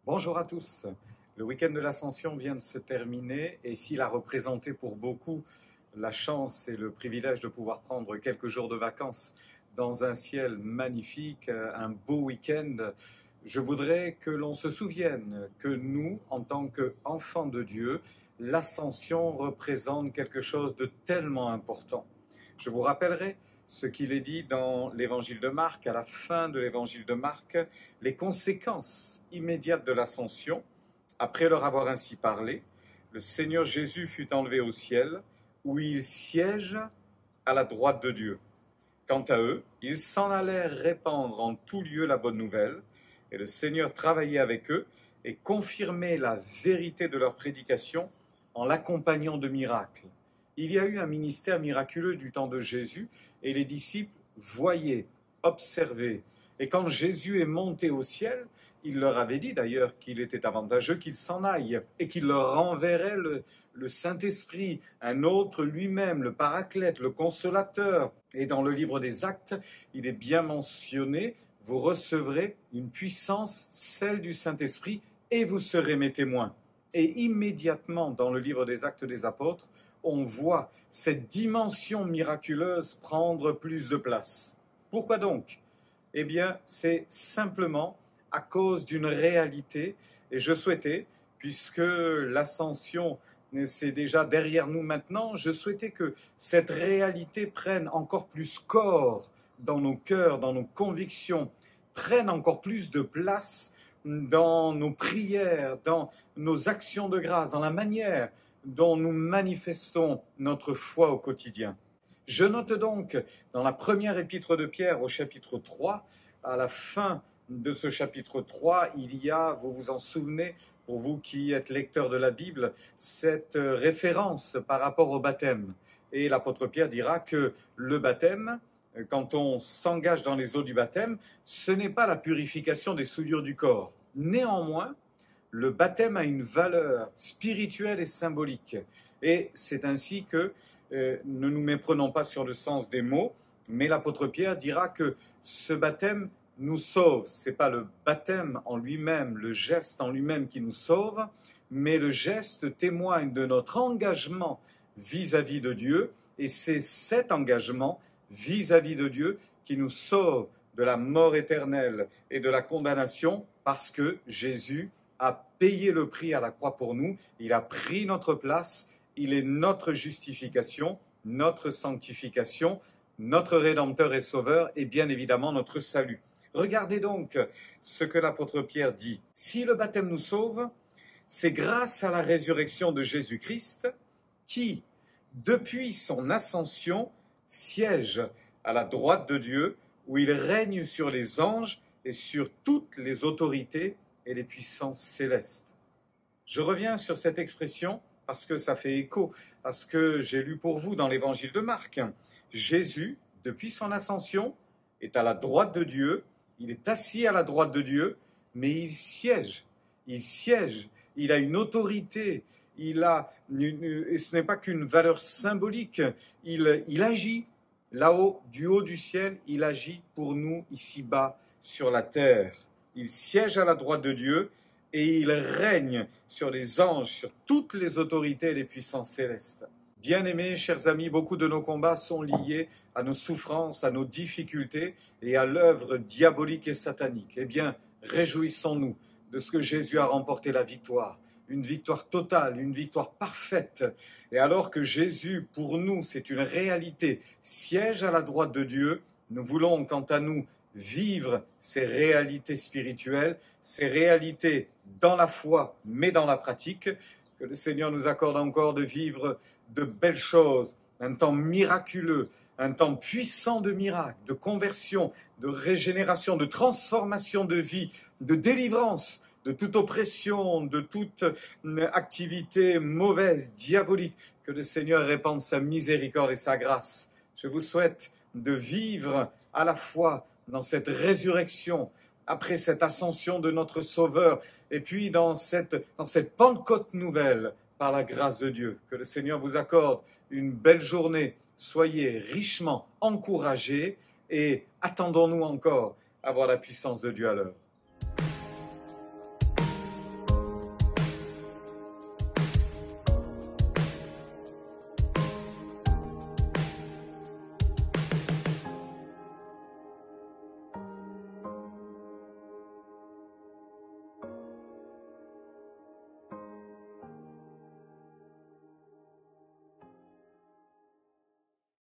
Bonjour à tous. Le week-end de l'Ascension vient de se terminer et s'il a représenté pour beaucoup la chance et le privilège de pouvoir prendre quelques jours de vacances dans un ciel magnifique, un beau week-end, je voudrais que l'on se souvienne que nous, en tant qu'enfants de Dieu, l'Ascension représente quelque chose de tellement important. Je vous rappellerai ce qu'il est dit dans l'évangile de Marc, à la fin de l'évangile de Marc, les conséquences immédiates de l'ascension. Après leur avoir ainsi parlé, le Seigneur Jésus fut enlevé au ciel, où il siège à la droite de Dieu. Quant à eux, ils s'en allèrent répandre en tout lieu la bonne nouvelle, et le Seigneur travaillait avec eux et confirmait la vérité de leur prédication en l'accompagnant de miracles. Il y a eu un ministère miraculeux du temps de Jésus et les disciples voyaient, observaient. Et quand Jésus est monté au ciel, il leur avait dit d'ailleurs qu'il était avantageux qu'il s'en aille et qu'il leur renverrait le Saint-Esprit, un autre lui-même, le Paraclète, le Consolateur. Et dans le livre des Actes, il est bien mentionné, vous recevrez une puissance, celle du Saint-Esprit, et vous serez mes témoins. Et immédiatement, dans le livre des Actes des Apôtres, on voit cette dimension miraculeuse prendre plus de place. Pourquoi donc ? Eh bien, c'est simplement à cause d'une réalité, et je souhaitais, puisque l'ascension c'est déjà derrière nous maintenant, je souhaitais que cette réalité prenne encore plus corps dans nos cœurs, dans nos convictions, prenne encore plus de place dans nos prières, dans nos actions de grâce, dans la manière dont nous manifestons notre foi au quotidien. Je note donc dans la première épître de Pierre au chapitre 3, à la fin de ce chapitre 3, il y a, vous vous en souvenez, pour vous qui êtes lecteurs de la Bible, cette référence par rapport au baptême. Et l'apôtre Pierre dira que le baptême, quand on s'engage dans les eaux du baptême, ce n'est pas la purification des souillures du corps. Néanmoins, le baptême a une valeur spirituelle et symbolique. Et c'est ainsi que, ne nous méprenons pas sur le sens des mots, mais l'apôtre Pierre dira que ce baptême nous sauve. Ce n'est pas le baptême en lui-même, le geste en lui-même qui nous sauve, mais le geste témoigne de notre engagement vis-à-vis de Dieu, et c'est cet engagement vis-à-vis de Dieu qui nous sauve de la mort éternelle et de la condamnation, parce que Jésus a payé le prix à la croix pour nous, il a pris notre place, il est notre justification, notre sanctification, notre Rédempteur et Sauveur et bien évidemment notre salut. Regardez donc ce que l'apôtre Pierre dit. Si le baptême nous sauve, c'est grâce à la résurrection de Jésus-Christ qui, depuis son ascension, siège à la droite de Dieu où il règne sur les anges et sur toutes les autorités et les puissances célestes. Je reviens sur cette expression parce que ça fait écho à ce que j'ai lu pour vous dans l'évangile de Marc. Jésus, depuis son ascension, est à la droite de Dieu, il est assis à la droite de Dieu, mais il siège, il a une autorité, et ce n'est pas qu'une valeur symbolique, il agit là-haut, du haut du ciel, il agit pour nous ici-bas sur la terre. Il siège à la droite de Dieu et il règne sur les anges, sur toutes les autorités et les puissances célestes. Bien-aimés, chers amis, beaucoup de nos combats sont liés à nos souffrances, à nos difficultés et à l'œuvre diabolique et satanique. Eh bien, réjouissons-nous de ce que Jésus a remporté la victoire, une victoire totale, une victoire parfaite. Et alors que Jésus, pour nous, c'est une réalité, siège à la droite de Dieu, nous voulons, quant à nous, vivre ces réalités spirituelles, ces réalités dans la foi, mais dans la pratique, que le Seigneur nous accorde encore de vivre de belles choses, un temps miraculeux, un temps puissant de miracles, de conversion, de régénération, de transformation de vie, de délivrance, de toute oppression, de toute activité mauvaise, diabolique, que le Seigneur répande sa miséricorde et sa grâce. Je vous souhaite de vivre à la fois dans cette résurrection, après cette ascension de notre Sauveur, et puis dans cette Pentecôte nouvelle, par la grâce de Dieu. Que le Seigneur vous accorde une belle journée, soyez richement encouragés et attendons-nous encore à voir la puissance de Dieu à l'œuvre.